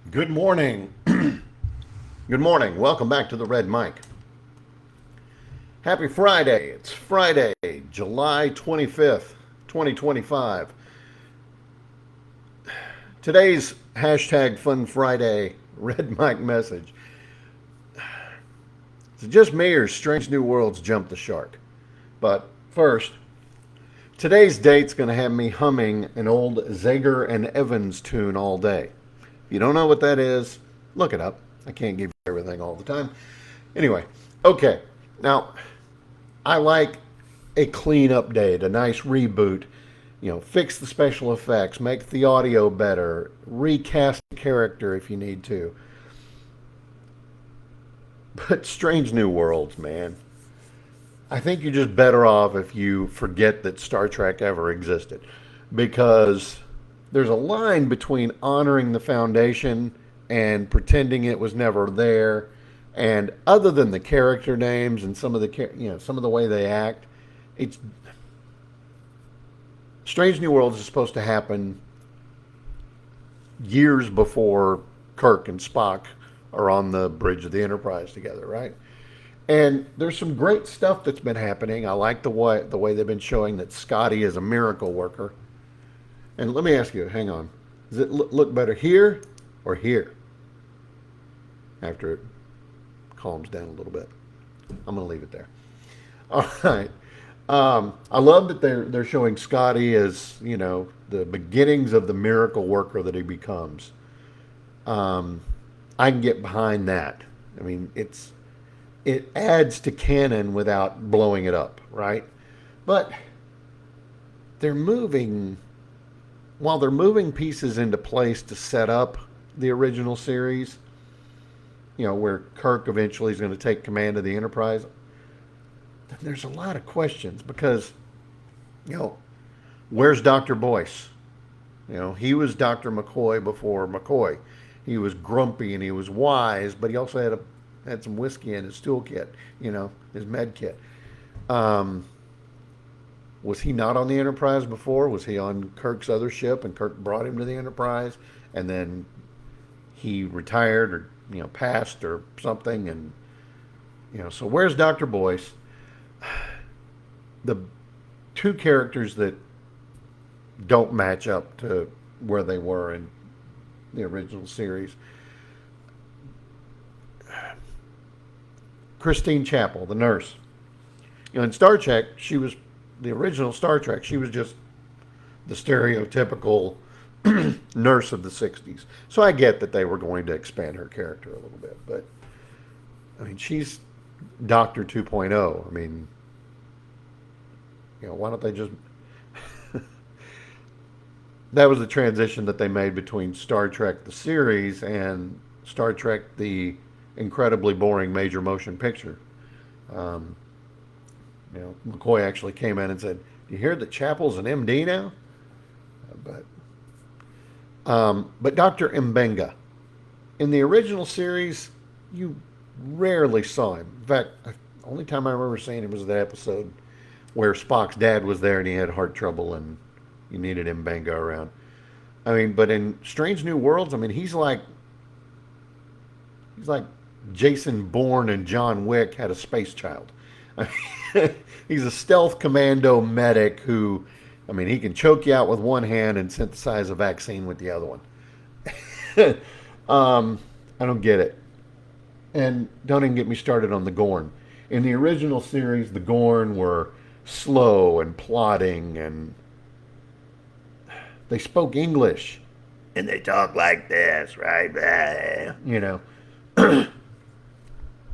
Good morning. Good morning. Welcome back to the Red Mic. Happy Friday. It's Friday, July 25th, 2025. Today's hashtag Fun Friday Red Mic message. Is it just me or Strange New Worlds jumped the shark? But first, today's date's going to have me humming an old Zager and Evans tune all day. If you don't know what that is, look it up. I can't give you everything all the time. Anyway, okay. Now, I like a clean update, a nice reboot. Fix the special effects, make the audio better, recast the character if you need to. But Strange New Worlds, man. I think you're just better off if you forget that Star Trek ever existed. Because there's a line between honoring the Foundation and pretending it was never there. And other than the character names and some of the way they act, it's Strange New Worlds is supposed to happen years before Kirk and Spock are on the bridge of the Enterprise together, right? And there's some great stuff that's been happening. I like the way they've been showing that Scotty is a miracle worker. And let me ask you, hang on, does it look better here or here? After it calms down a little bit, I'm going to leave it there. All right. I love that they're showing Scotty as the beginnings of the miracle worker that he becomes. Um, I can get behind that. I mean, it adds to canon without blowing it up, right? But they're moving while they're moving pieces into place to set up the original series. Where Kirk eventually is going to take command of the Enterprise. There's a lot of questions because, you know, where's Dr. Boyce? He was Dr. McCoy before McCoy. He was grumpy and he was wise, but he also had some whiskey in his toolkit, his med kit. Um, was he not on the Enterprise before? Was he on Kirk's other ship and Kirk brought him to the Enterprise and then he retired or, passed or something? And, so where's Dr. Boyce? The two characters that don't match up to where they were in the original series. Christine Chapel, the nurse. In Star Trek, she was the original Star Trek. She was just the stereotypical nurse of the 60s. So I get that they were going to expand her character a little bit, but I mean, she's Doctor 2.0. I mean, why don't they just that was the transition that they made between Star Trek the series and Star Trek the incredibly boring major motion picture. Um, McCoy actually came in and said, "Do you hear that Chapel's an MD now?" But Dr. Mbenga in the original series, you rarely saw him. In fact, the only time I remember seeing him was that episode where Spock's dad was there and he had heart trouble and you needed Mbenga around. I mean, but in Strange New Worlds, I mean, he's like Jason Bourne and John Wick had a space child. He's a stealth commando medic who, I mean, he can choke you out with one hand and synthesize a vaccine with the other one. I don't get it. And don't even get me started on the Gorn. In the original series, the Gorn were slow and plodding, and they spoke English. And they talk like this, right?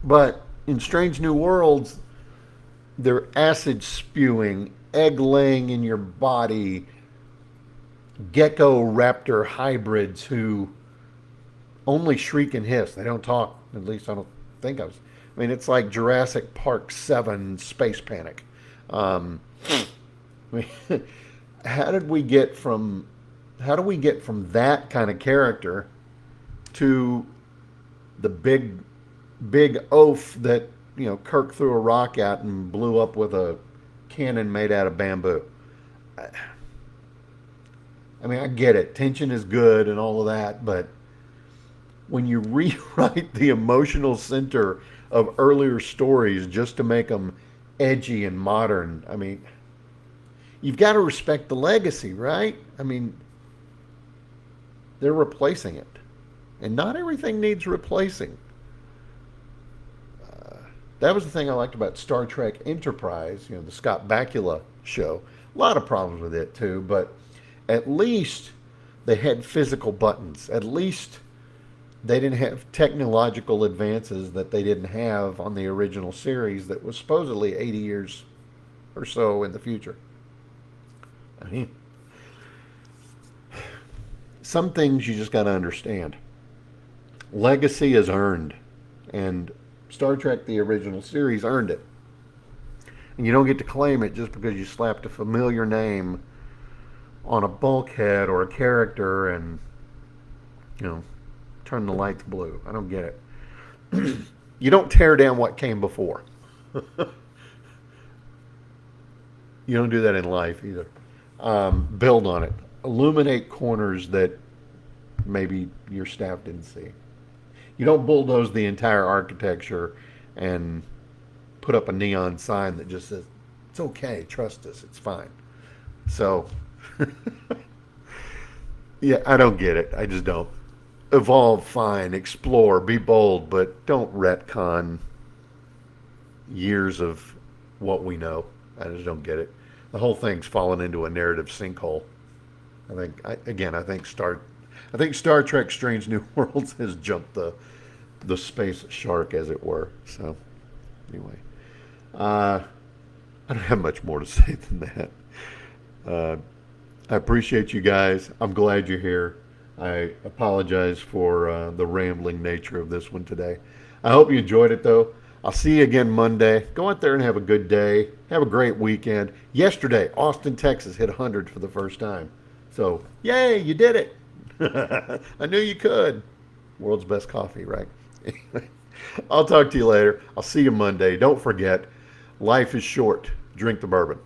But in Strange New Worlds, they're acid spewing, egg laying in your body, gecko raptor hybrids who only shriek and hiss. They don't talk. At least I don't think I was. I mean, it's like Jurassic Park 7 Space Panic. Um, I mean, how did we get from how do we get from that kind of character to the big oaf that Kirk threw a rock at and blew up with a cannon made out of bamboo? I mean, I get it. Tension is good and all of that, but when you rewrite the emotional center of earlier stories just to make them edgy and modern, I mean, you've got to respect the legacy, right? I mean, they're replacing it. And not everything needs replacing. That was the thing I liked about Star Trek Enterprise, the Scott Bakula show. A lot of problems with it too, but at least they had physical buttons. At least they didn't have technological advances that they didn't have on the original series that was supposedly 80 years or so in the future. I mean, some things you just got to understand. Legacy is earned, and Star Trek, the original series, earned it. And you don't get to claim it just because you slapped a familiar name on a bulkhead or a character and, you know, turn the lights blue. I don't get it. You don't tear down what came before. You don't do that in life either. Build on it. Illuminate corners that maybe your staff didn't see. You don't bulldoze the entire architecture and put up a neon sign that just says, it's okay, trust us, it's fine. So, yeah, I don't get it. I just don't. Evolve, fine, explore, be bold, but don't retcon years of what we know. I just don't get it. The whole thing's fallen into a narrative sinkhole. I think Star Trek: Strange New Worlds has jumped the space shark, as it were. So, anyway, I don't have much more to say than that. I appreciate you guys. I'm glad you're here. I apologize for the rambling nature of this one today. I hope you enjoyed it, though. I'll see you again Monday. Go out there and have a good day. Have a great weekend. Yesterday, Austin, Texas hit 100 for the first time. So, yay, you did it. I knew you could. World's best coffee, right? I'll talk to you later. I'll see you Monday. Don't forget, life is short. Drink the bourbon.